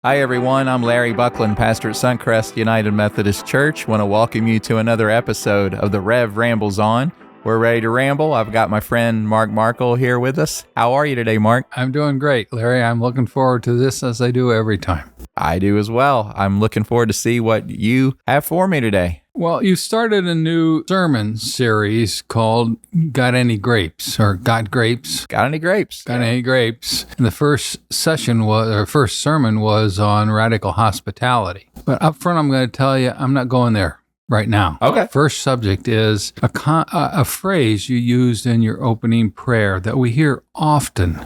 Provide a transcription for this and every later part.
Hi, everyone. I'm Larry Buckland, pastor at Suncrest United Methodist Church. Want to welcome you to another episode of the Rev Rambles On. We're ready to ramble. I've got my friend Mark Markle here with us. How are you today, Mark? I'm doing great, Larry. I'm looking forward to this as I do every time. I do as well. I'm looking forward to see what you have for me today. Well, you started a new sermon series called Got Any Grapes or Got Grapes? Got any grapes? Got Any Grapes? And the first sermon was on radical hospitality. But up front, I'm going to tell you, I'm not going there right now. Okay. First subject is a phrase you used in your opening prayer that we hear often.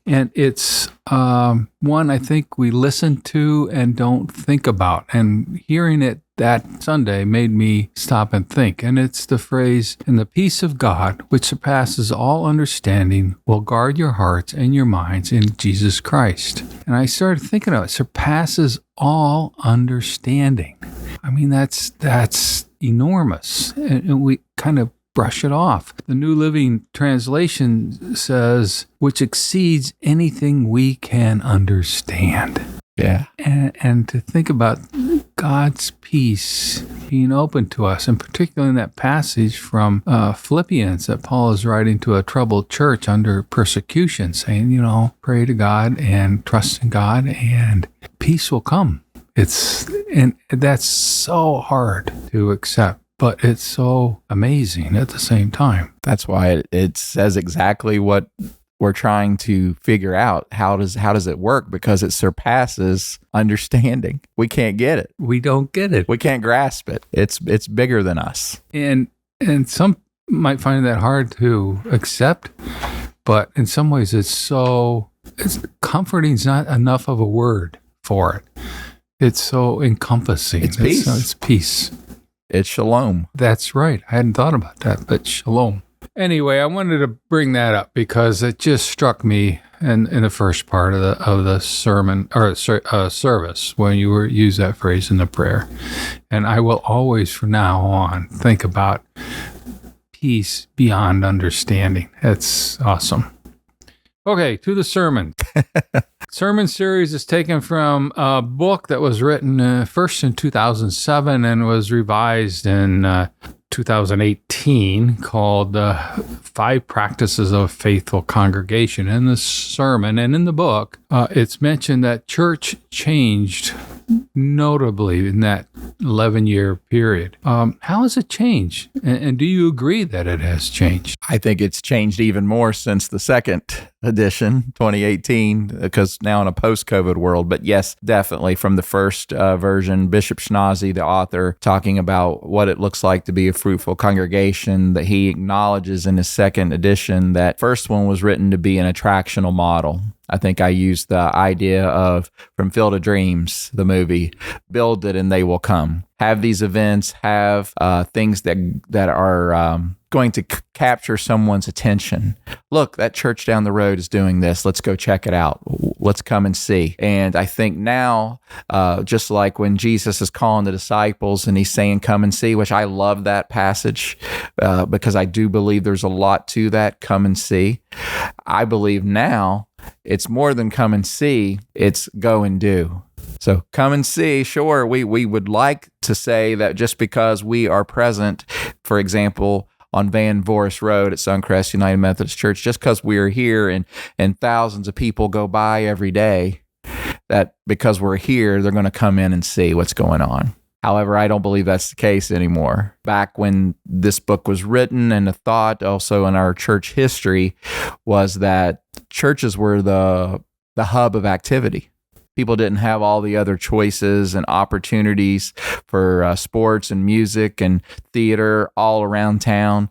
And it's one I think we listen to and don't think about. And hearing it that Sunday made me stop and think. And it's the phrase, "And the peace of God, which surpasses all understanding, will guard your hearts and your minds in Jesus Christ." And I started thinking of it, surpasses all understanding. I mean, that's enormous. And we kind of brush it off. The New Living Translation says, which exceeds anything we can understand. Yeah. And to think about God's peace being open to us, and particularly in that passage from Philippians that Paul is writing to a troubled church under persecution, saying, pray to God and trust in God and peace will come. And that's so hard to accept, but it's so amazing at the same time. That's why it says exactly what we're trying to figure out. How does it work? Because it surpasses understanding. We can't get it. We don't get it. We can't grasp it. It's bigger than us. And some might find that hard to accept, but in some ways it's comforting is not enough of a word for it. It's so encompassing. It's peace. It's peace. It's shalom. That's right. I hadn't thought about that, but shalom. Anyway, I wanted to bring that up because it just struck me in the first part of the sermon or service when you used that phrase in the prayer. And I will always, from now on, think about peace beyond understanding. That's awesome. Okay, to the sermon. Sermon series is taken from a book that was written first in 2007 and was revised in 2018 called 5 Practices of a Faithful Congregation. In the sermon and in the book, it's mentioned that church changed notably in that 11-year period. How has it changed? And do you agree that it has changed? I think it's changed even more since the second edition, 2018, because now in a post-COVID world. But yes, definitely from the first version, Bishop Schnase, the author, talking about what it looks like to be a fruitful congregation, that he acknowledges in his second edition that first one was written to be an attractional model. I think I used the idea of From Field of Dreams, the movie, build it and they will come. Have these events, have things that are going to capture someone's attention. Look, that church down the road is doing this. Let's go check it out. Let's come and see. And I think now, just like when Jesus is calling the disciples and he's saying, come and see, which I love that passage because I do believe there's a lot to that, come and see. I believe now it's more than come and see, it's go and do. So come and see, sure, we would like to say that just because we are present, for example, on Van Voorhis Road at Suncrest United Methodist Church, just because we are here and thousands of people go by every day, that because we're here, they're going to come in and see what's going on. However, I don't believe that's the case anymore. Back when this book was written, and the thought also in our church history was that churches were the hub of activity. People didn't have all the other choices and opportunities for sports and music and theater all around town,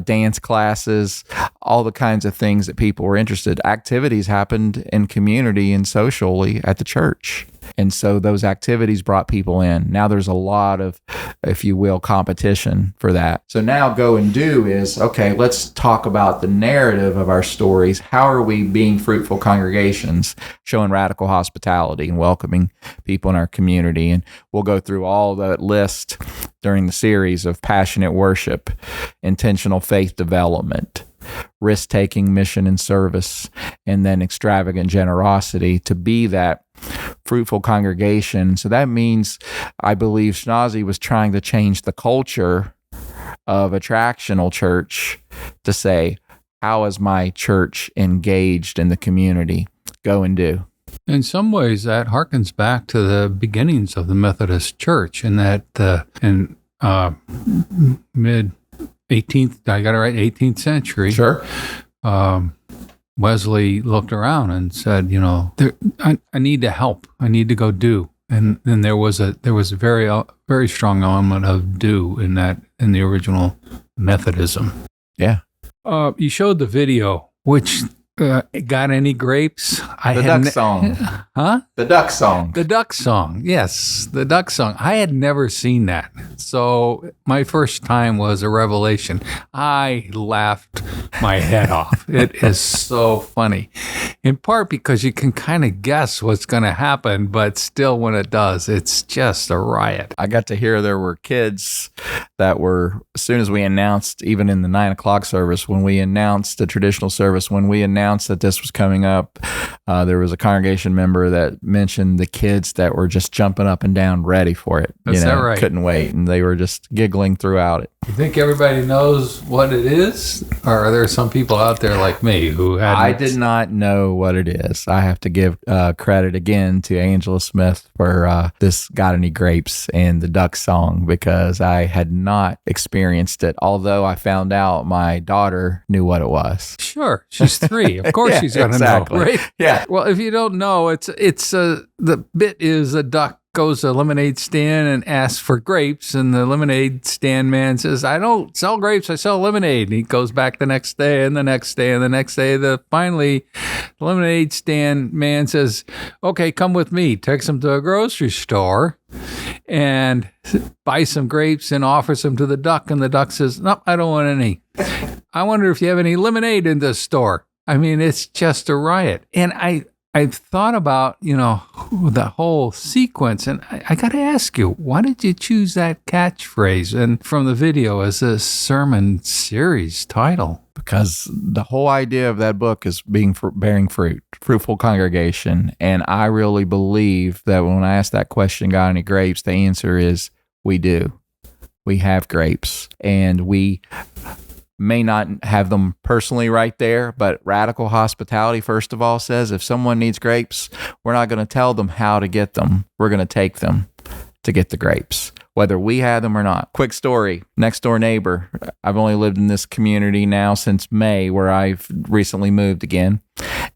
dance classes, all the kinds of things that people were interested. Activities happened in community and socially at the church. And so those activities brought people in. Now there's a lot of, if you will, competition for that. So now go and do is, okay, let's talk about the narrative of our stories. How are we being fruitful congregations, showing radical hospitality and welcoming people in our community? And we'll go through all that list during the series of passionate worship, intentional faith development, risk-taking mission and service, and then extravagant generosity to be that fruitful congregation. So that means I believe Schnozzy was trying to change the culture of attractional church to say, how is my church engaged in the community? Go and do. In some ways, that harkens back to the beginnings of the Methodist Church, in that in mid 18th, I got it right, 18th century. Sure. Wesley looked around and said, I need to help. I need to go do. And then there was a very strong element of do in the original Methodism. Yeah. You showed the video, which got any grapes? The duck song. Huh? The duck song. The duck song. Yes, the duck song. I had never seen that. So my first time was a revelation. I laughed my head off. It is so funny. In part because you can kind of guess what's going to happen, but still when it does, it's just a riot. I got to hear there were kids that were, as soon as we announced, even in the 9 o'clock service, when we announced the traditional service, when we announced that this was coming up, there was a congregation member that mentioned the kids that were just jumping up and down ready for it. Is that right? Couldn't wait. And they were just giggling throughout it. You think everybody knows what it is? Or are there some people out there like me who hadn't? I did not know what it is. I have to give credit again to Angela Smith for this Got Any Grapes and the duck song, because I had not experienced it, although I found out my daughter knew what it was. Sure. She's 3. Of course she's going to know, right? Yeah. Well, if you don't know, it's the bit is a duck goes to a lemonade stand and asks for grapes, and the lemonade stand man says, I don't sell grapes, I sell lemonade. And he goes back the next day and the next day and the next day. Finally, the lemonade stand man says, okay, come with me. Takes him to a grocery store and buys some grapes and offers them to the duck. And the duck says, nope, I don't want any. I wonder if you have any lemonade in this store. I mean, it's just a riot. And I've thought about, the whole sequence, and I got to ask you, why did you choose that catchphrase and from the video as a sermon series title? Because the whole idea of that book is bearing fruit, fruitful congregation. And I really believe that when I ask that question, got any grapes, the answer is we do. We have grapes, and we may not have them personally right there, but radical hospitality, first of all, says if someone needs grapes, we're not going to tell them how to get them. We're going to take them to get the grapes, whether we have them or not. Quick story, next door neighbor. I've only lived in this community now since May, where I've recently moved again.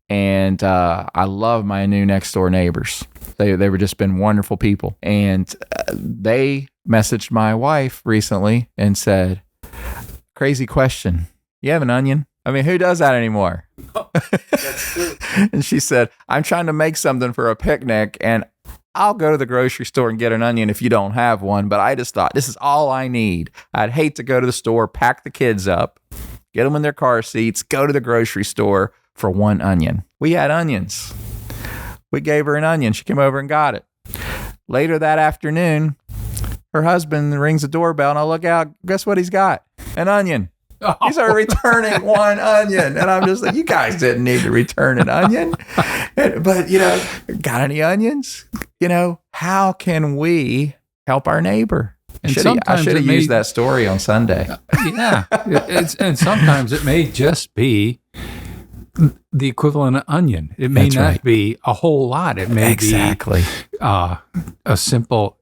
And I love my new next door neighbors. They were just been wonderful people. And they messaged my wife recently and said, crazy question. You have an onion? I mean, who does that anymore? That's true. And she said, I'm trying to make something for a picnic, and I'll go to the grocery store and get an onion if you don't have one. But I just thought, this is all I need. I'd hate to go to the store, pack the kids up, get them in their car seats, go to the grocery store for one onion. We had onions. We gave her an onion. She came over and got it. Later that afternoon, her husband rings the doorbell, and I look out. Guess what he's got? An onion. He's returning one onion. And I'm just like, you guys didn't need to return an onion. But, got any onions? How can we help our neighbor? I should have used that story on Sunday. Yeah. And sometimes it may just be the equivalent of onion. It may not be a whole lot. It may be a simple,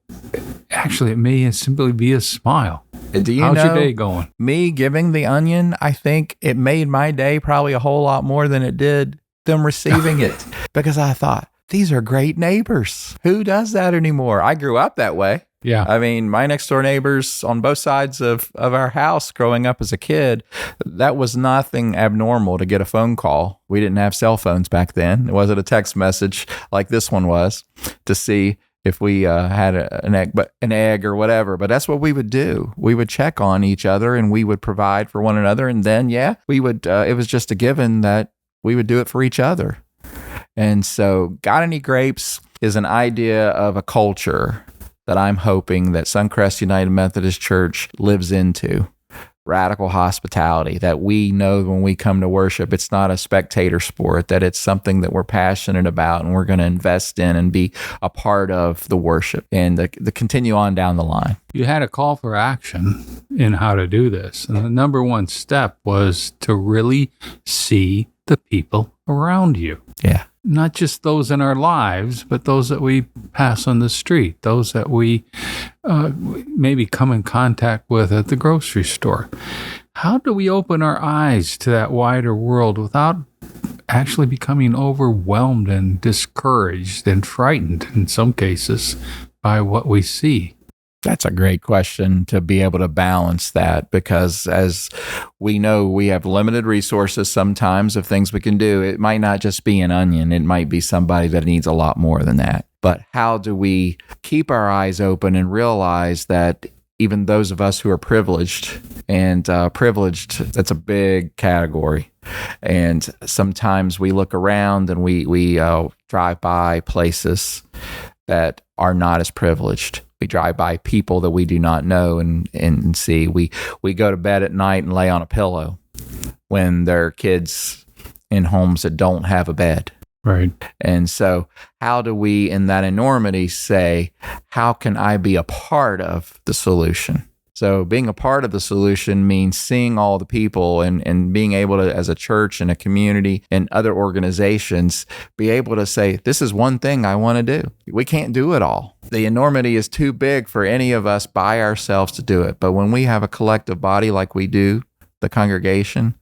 actually, it may simply be a smile. Do you How's know, your day going? Me giving the onion, I think it made my day probably a whole lot more than it did them receiving it, because I thought, these are great neighbors. Who does that anymore? I grew up that way. Yeah. I mean, my next door neighbors on both sides of our house growing up as a kid, that was nothing abnormal to get a phone call. We didn't have cell phones back then. It wasn't a text message like this one was to see if we had an egg or whatever. But that's what we would do. We would check on each other, and we would provide for one another. And then, we would, it was just a given that we would do it for each other. And so Got Any Grapes is an idea of a culture that I'm hoping that Suncrest United Methodist Church lives into, radical hospitality, that we know when we come to worship, it's not a spectator sport, that it's something that we're passionate about and we're going to invest in and be a part of the worship and the continue on down the line. You had a call for action in how to do this. And the number one step was to really see the people around you. Yeah. Not just those in our lives, but those that we pass on the street, those that we maybe come in contact with at the grocery store. How do we open our eyes to that wider world without actually becoming overwhelmed and discouraged and frightened in some cases by what we see? That's a great question, to be able to balance that, because as we know, we have limited resources sometimes of things we can do. It might not just be an onion. It might be somebody that needs a lot more than that. But how do we keep our eyes open and realize that even those of us who are privileged, and that's a big category. And sometimes we look around and we drive by places that are not as privileged. We drive by people that we do not know and see. We go to bed at night and lay on a pillow when there are kids in homes that don't have a bed. Right. And so how do we, in that enormity, say, how can I be a part of the solution? So being a part of the solution means seeing all the people and being able to, as a church and a community and other organizations, be able to say, this is one thing I want to do. We can't do it all. The enormity is too big for any of us by ourselves to do it. But when we have a collective body like we do, the congregation,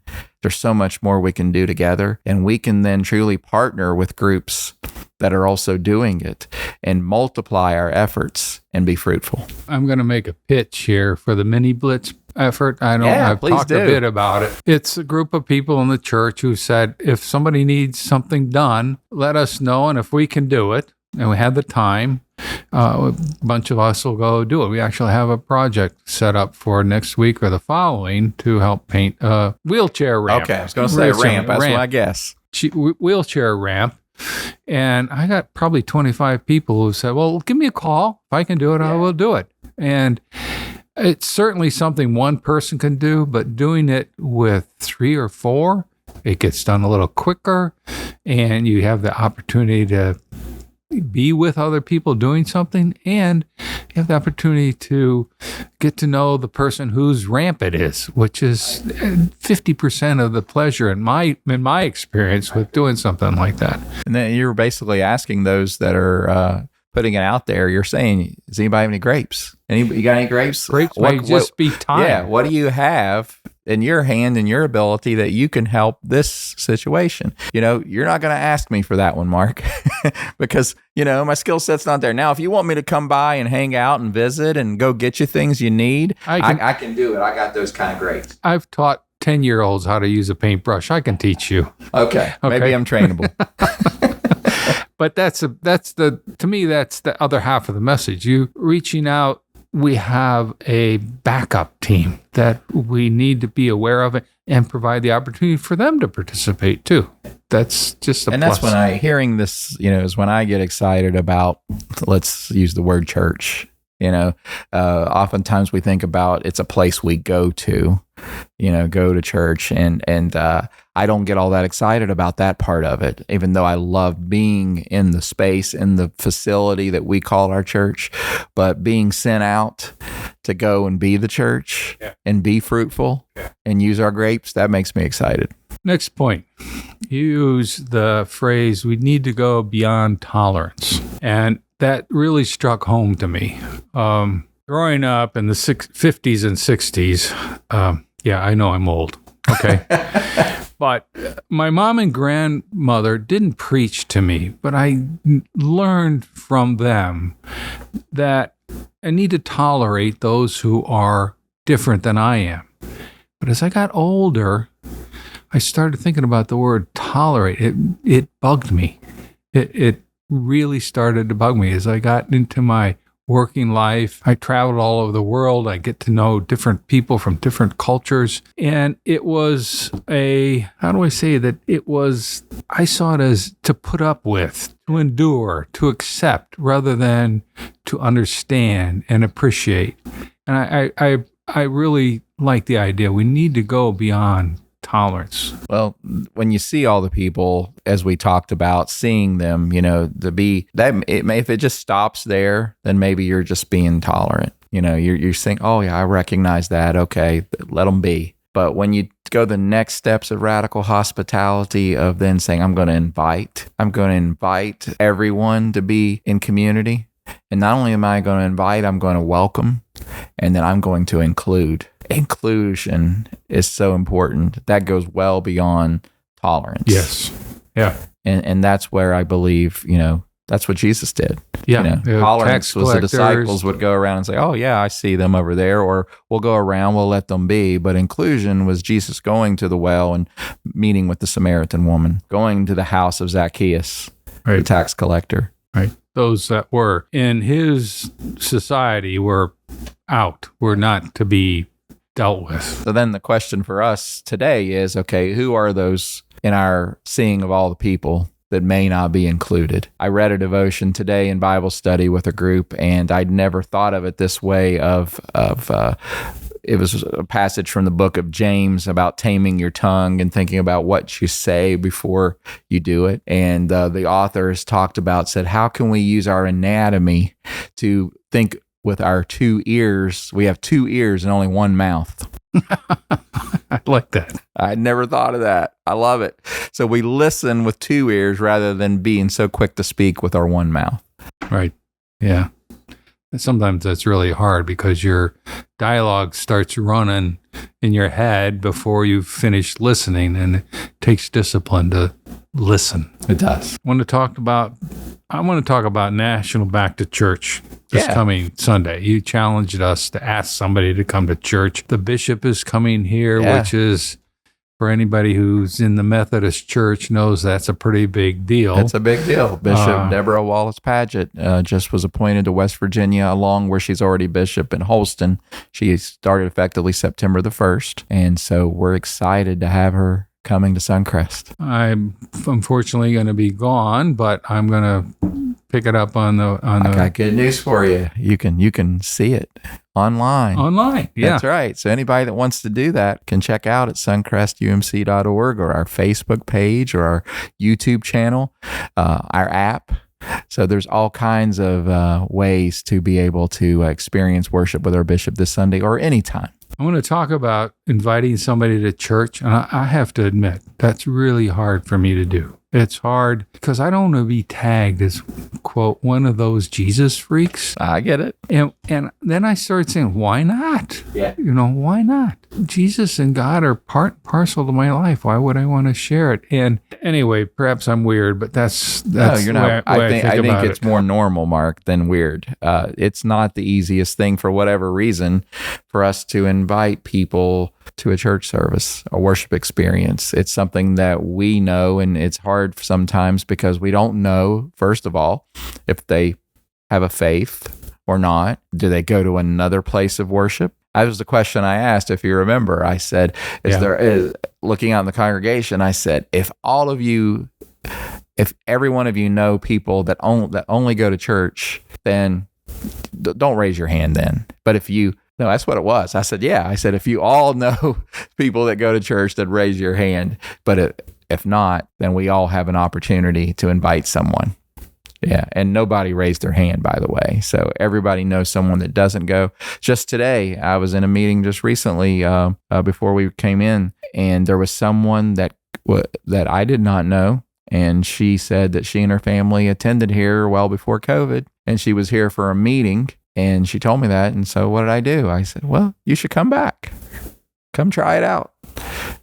there's so much more we can do together. And we can then truly partner with groups that are also doing it and multiply our efforts and be fruitful. I'm going to make a pitch here for the Mini Blitz effort. I've talked a bit about it. It's a group of people in the church who said, if somebody needs something done, let us know. And if we can do it, and we have the time, a bunch of us will go do it. We actually have a project set up for next week or the following to help paint a wheelchair ramp. Okay, I was going to say ramp. That's what I guess. Wheelchair ramp. And I got probably 25 people who said, well, give me a call. If I can do it, I will do it. And it's certainly something one person can do, but doing it with 3 or 4, it gets done a little quicker, and you have the opportunity to be with other people doing something, and you have the opportunity to get to know the person whose ramp it is, which is 50% of the pleasure in my experience with doing something like that. And then you're basically asking those that are putting it out there, you're saying, does anybody have any grapes? You got any grapes? Grapes may just be time. Yeah, what do you have in your hand and your ability that you can help this situation? You're not going to ask me for that one, Mark, because, my skill set's not there. Now, if you want me to come by and hang out and visit and go get you things you need, I can do it. I got those kind of grapes. I've taught 10-year-olds how to use a paintbrush. I can teach you. Okay. Maybe I'm trainable. But to me, that's the other half of the message. You reaching out, we have a backup team that we need to be aware of and provide the opportunity for them to participate too. That's just a plus. And that's when hearing this, is when I get excited about, let's use the word church. Oftentimes we think about it's a place we go to church, and I don't get all that excited about that part of it, even though I love being in the space, in the facility that we call our church. But being sent out to go and be the church and be fruitful and use our grapes, that makes me excited. Next point, you use the phrase, we need to go beyond tolerance. And that really struck home to me. Growing up in the 50s and 60s, I know I'm old, okay? But my mom and grandmother didn't preach to me, but I learned from them that I need to tolerate those who are different than I am. But as I got older, I started thinking about the word tolerate. It bugged me. It really started to bug me as I got into my working life. I traveled all over the world. I get to know different people from different cultures. And it was I saw it as to put up with, to endure, to accept, rather than to understand and appreciate. And I really like the idea. We need to go beyond tolerance. Well, when you see all the people, as we talked about, seeing them, to be that, if it just stops there, then maybe you're just being tolerant. You're saying, oh yeah, I recognize that. Okay, let them be. But when you go the next steps of radical hospitality of then saying, I'm going to invite everyone to be in community. And not only am I going to invite, I'm going to welcome, and then I'm going to include. Inclusion is so important. That goes well beyond tolerance. Yes. Yeah. And that's where I believe, that's what Jesus did. Yeah. Tolerance was the disciples would go around and say, oh, yeah, I see them over there, or we'll go around, we'll let them be. But inclusion was Jesus going to the well and meeting with the Samaritan woman, going to the house of Zacchaeus, right, the tax collector. Right. Those that were in his society were out, were not to be dealt with. So then the question for us today is, okay, who are those in our seeing of all the people that may not be included? I read a devotion today in Bible study with a group, and I'd never thought of it this way it was a passage from the book of James about taming your tongue and thinking about what you say before you do it. And the authors said, how can we use our anatomy to think with our 2 ears? We have 2 ears and only 1 mouth. I like that. I'd never thought of that. I love it. So we listen with 2 ears rather than being so quick to speak with our 1 mouth. Right. Yeah. And sometimes that's really hard because your dialogue starts running in your head before you've finished listening, and it takes discipline to listen. It does. I want to talk about National Back to Church this coming Sunday. You challenged us to ask somebody to come to church. The bishop is coming here, which is, for anybody who's in the Methodist Church, knows that's a pretty big deal. It's a big deal. Bishop Deborah Wallace Paget just was appointed to West Virginia, along where she's already bishop in Holston. She started effectively September the 1st. And so we're excited to have her coming to Suncrest. I'm unfortunately going to be gone, but I'm going to pick it up on the. I got good news for you. You can see it online. Online, yeah. That's right. So anybody that wants to do that can check out at suncrestumc.org or our Facebook page or our YouTube channel, our app. So there's all kinds of ways to be able to experience worship with our bishop this Sunday or anytime. I want to talk about inviting somebody to church, and I have to admit, that's really hard for me to do. It's hard because I don't want to be tagged as, quote, one of those Jesus freaks. I get it. And then I started saying, why not? Yeah. Why not? Jesus and God are parcel to my life. Why would I want to share it? And anyway, perhaps I'm weird, but that's no, you're not. I think it's more normal, Mark, than weird. It's not the easiest thing for whatever reason for us to invite people to a church service, a worship experience. It's something that we know, and it's hard sometimes because we don't know, first of all, if they have a faith or not. Do they go to another place of worship? That was the question I asked, if you remember. I said, looking out in the congregation, I said, if every one of you know people that only go to church, then don't raise your hand then. But no, that's what it was. I said, if you all know people that go to church, then raise your hand. But if not, then we all have an opportunity to invite someone. Yeah, and nobody raised their hand, by the way. So everybody knows someone that doesn't go. Just today, I was in a meeting just recently before we came in, and there was someone that I did not know, and she said that she and her family attended here well before COVID, and she was here for a meeting, and she told me that. And so what did I do? I said, well, you should come back. Come try it out.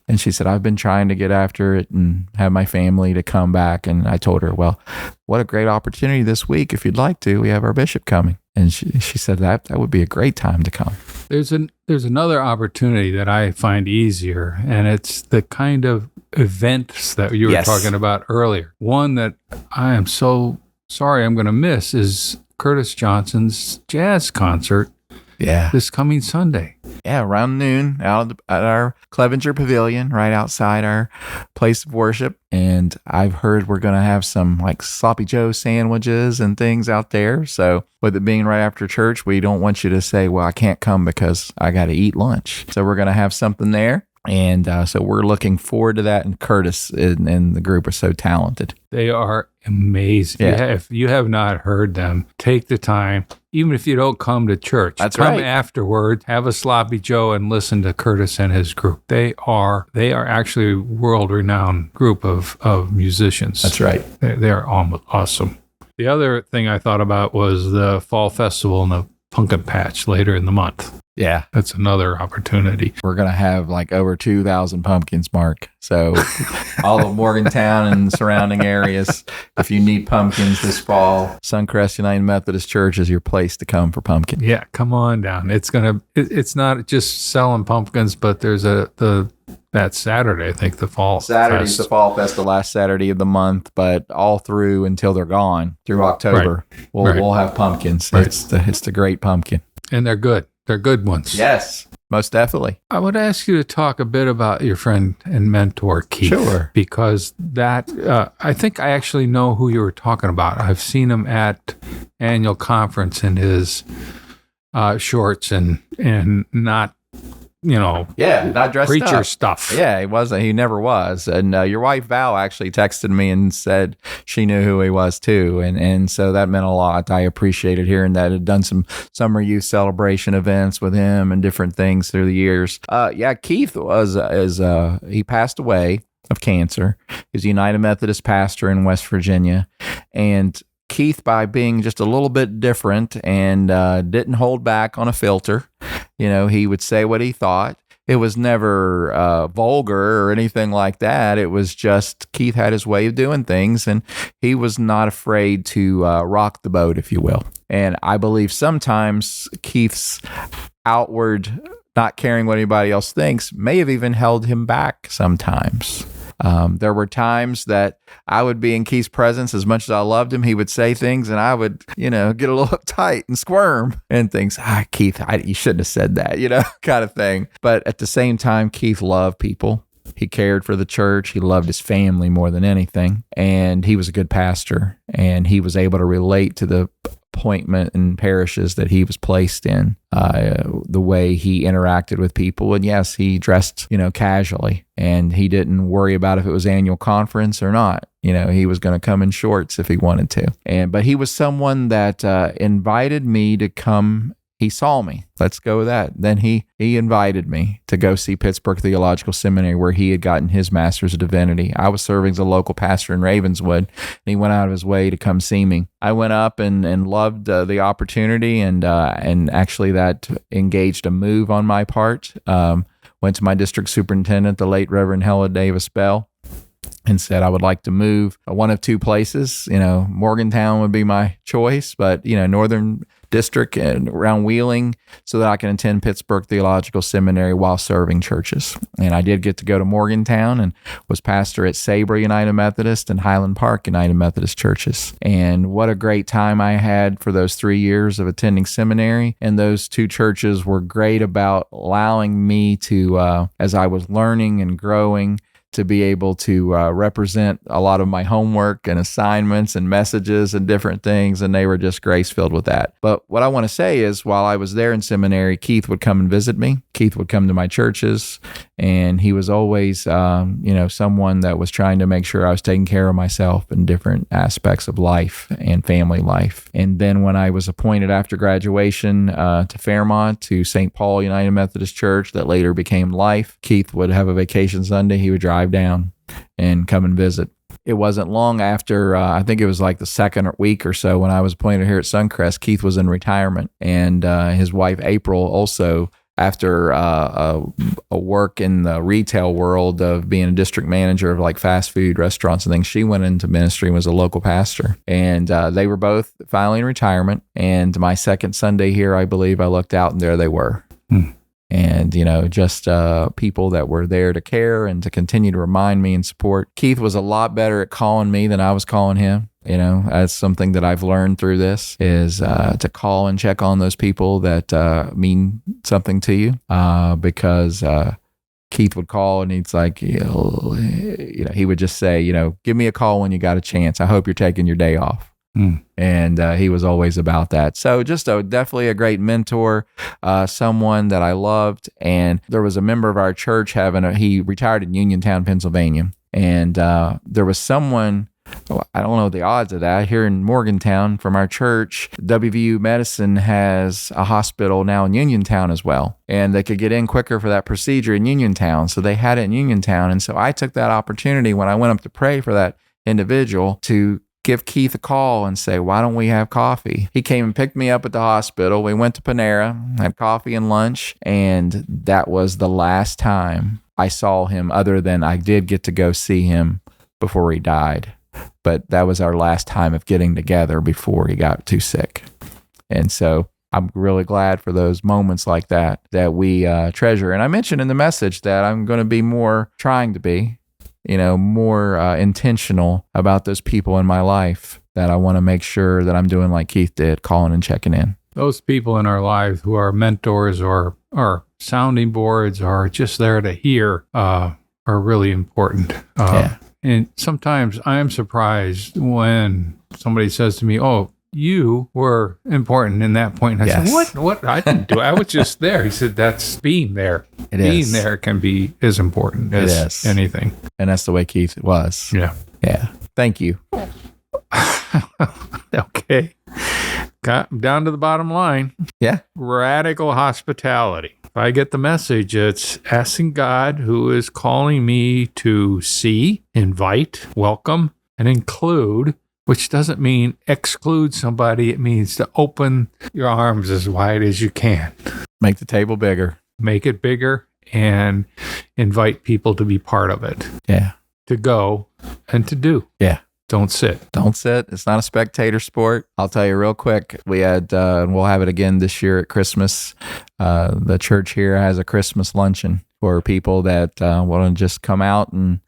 And she said, I've been trying to get after it and have my family to come back. And I told her, well, what a great opportunity this week. If you'd like to, we have our bishop coming. And she said that would be a great time to come. There's another opportunity that I find easier, and it's the kind of events that you were talking about earlier. One that I am so sorry I'm going to miss is Curtis Johnson's jazz concert Yeah. this coming Sunday. Yeah, around noon out at our Clevenger Pavilion, right outside our place of worship. And I've heard we're going to have some like Sloppy Joe sandwiches and things out there. So with it being right after church, we don't want you to say, well, I can't come because I got to eat lunch. So we're going to have something there. And so we're looking forward to that. And Curtis and the group are so talented. They are amazing. Yeah. If you have not heard them, take the time. Even if you don't come to church, That's come right. afterward, have a Sloppy Joe, and listen to Curtis and his group. They are actually a world-renowned group of musicians. That's right. They are awesome. The other thing I thought about was the Fall Festival and the Pumpkin Patch later in the month. Yeah. That's another opportunity. We're going to have like over 2,000 pumpkins, Mark. So all of Morgantown and surrounding areas, if you need pumpkins this fall, Suncrest United Methodist Church is your place to come for pumpkin. Yeah, come on down. It's not just selling pumpkins, but there's that Saturday, I think, the Fall Saturday's Fest. the Fall Fest, the last Saturday of the month, but all through until they're gone, through October, we'll have pumpkins. Right. It's the great pumpkin. And they're good. They're good ones. Yes, most definitely. I would ask you to talk a bit about your friend and mentor, Keith. Sure. Because that, I think I actually know who you were talking about. I've seen him at annual conference in his shorts and not, Yeah, not dressed preacher up. stuff. Yeah, he wasn't. He never was. And your wife Val actually texted me and said she knew who he was too, and so that meant a lot. I appreciated hearing that. Had done some summer youth celebration events with him and different things through the years. Keith he passed away of cancer. He's a United Methodist pastor in West Virginia, and Keith, by being just a little bit different and didn't hold back on a filter, he would say what he thought. It was never vulgar or anything like that. It was just Keith had his way of doing things, and he was not afraid to rock the boat, if you will. And I believe sometimes Keith's outward not caring what anybody else thinks may have even held him back sometimes. There were times that I would be in Keith's presence. As much as I loved him, he would say things and I would, get a little uptight and squirm and things. Keith, you shouldn't have said that, kind of thing. But at the same time, Keith loved people. He cared for the church. He loved his family more than anything. And he was a good pastor, and he was able to relate to the appointment and parishes that he was placed in, the way he interacted with people. And yes, he dressed, casually, and he didn't worry about if it was annual conference or not. He was going to come in shorts if he wanted to. But he was someone that invited me to come. He saw me. Let's go with that. Then he invited me to go see Pittsburgh Theological Seminary, where he had gotten his Master's of Divinity. I was serving as a local pastor in Ravenswood, and he went out of his way to come see me. I went up and loved the opportunity, and actually that engaged a move on my part. Went to my district superintendent, the late Reverend Hella Davis Bell, and said I would like to move one of two places. Morgantown would be my choice, but Northern District and around Wheeling, so that I can attend Pittsburgh Theological Seminary while serving churches. And I did get to go to Morgantown and was pastor at Sabre United Methodist and Highland Park United Methodist churches. And what a great time I had for those 3 years of attending seminary. And those two churches were great about allowing me to, as I was learning and growing, to be able to represent a lot of my homework and assignments and messages and different things, and they were just grace-filled with that. But what I want to say is, while I was there in seminary, Keith would come and visit me. Keith would come to my churches, and he was always, someone that was trying to make sure I was taking care of myself in different aspects of life and family life. And then when I was appointed after graduation to Fairmont, to St. Paul United Methodist Church, that later became Life, Keith would have a vacation Sunday. He would drive down and come and visit. It wasn't long after, I think it was like the second week or so when I was appointed here at Suncrest, Keith was in retirement, and his wife April also, after a work in the retail world of being a district manager of like fast food restaurants and things, she went into ministry and was a local pastor. And they were both finally in retirement. And my second Sunday here, I believe I looked out and there they were. And, just people that were there to care and to continue to remind me and support. Keith was a lot better at calling me than I was calling him. You know, that's something that I've learned through this is to call and check on those people that mean something to you, because Keith would call and he's like, he would just say, give me a call when you got a chance. I hope you're taking your day off. And he was always about that. So just definitely a great mentor, someone that I loved. And there was a member of our church he retired in Uniontown, Pennsylvania. And there was someone, I don't know the odds of that, here in Morgantown from our church. WVU Medicine has a hospital now in Uniontown as well. And they could get in quicker for that procedure in Uniontown. So they had it in Uniontown. And so I took that opportunity when I went up to pray for that individual to give Keith a call and say, why don't we have coffee? He came and picked me up at the hospital. We went to Panera, had coffee and lunch. And that was the last time I saw him, other than I did get to go see him before he died. But that was our last time of getting together before he got too sick. And so I'm really glad for those moments like that we treasure. And I mentioned in the message that I'm going to be trying to be more intentional about those people in my life, that I want to make sure that I'm doing like Keith did, calling and checking in. Those people in our lives who are mentors or sounding boards or just there to hear are really important. And sometimes I'm surprised when somebody says to me, oh, you were important in that point. And I said, what? I didn't do it. I was just there. He said, that's being there. Being there can be as important as anything. And that's the way Keith was. Yeah. Thank you. Okay. Got down to the bottom line. Yeah. Radical hospitality. If I get the message, it's asking God, who is calling me to see, invite, welcome, and include, which doesn't mean exclude somebody. It means to open your arms as wide as you can. Make the table bigger. Make it bigger and invite people to be part of it. Yeah. To go and to do. Yeah. Don't sit. Don't sit. It's not a spectator sport. I'll tell you real quick. We had, and we'll have it again this year at Christmas. The church here has a Christmas luncheon for people that want to just come out and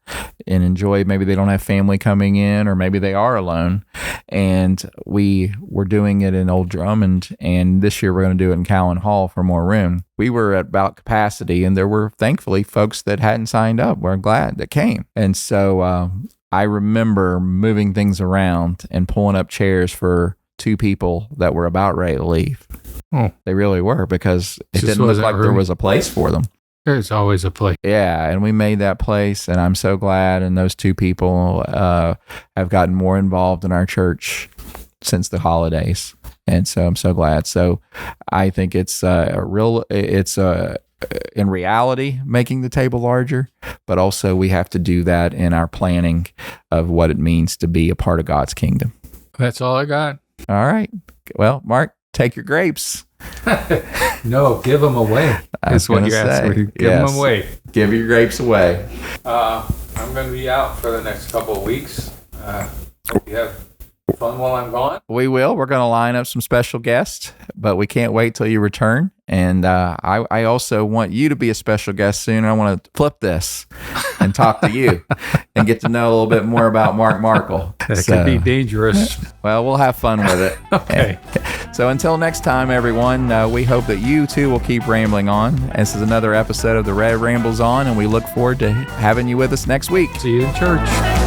enjoy. Maybe they don't have family coming in, or maybe they are alone. And we were doing it in Old Drummond, and this year we're going to do it in Cowan Hall for more room. We were at about capacity, and there were thankfully folks that hadn't signed up. We're glad that came. And so I remember moving things around and pulling up chairs for two people that were about ready to leave. Oh. They really were, because it didn't look like there was a place for them. There's always a place. Yeah, and we made that place, and I'm so glad. And those two people have gotten more involved in our church since the holidays, and so I'm so glad. So I think it's in reality making the table larger, but also we have to do that in our planning of what it means to be a part of God's kingdom. That's all I got. All right. Well, Mark, take your grapes. No, give them away. That's what you asked me. Give them away. Give your grapes away. I'm going to be out for the next couple of weeks. Hope you have fun while I'm gone. We will. We're going to line up some special guests, but we can't wait till you return. And I also want you to be a special guest soon. I want to flip this and talk to you and get to know a little bit more about Mark Markle. That could be dangerous. Well, we'll have fun with it. Okay. So until next time, everyone, we hope that you too will keep rambling on. This is another episode of The Red Rambles On, and we look forward to having you with us next week. See you in church.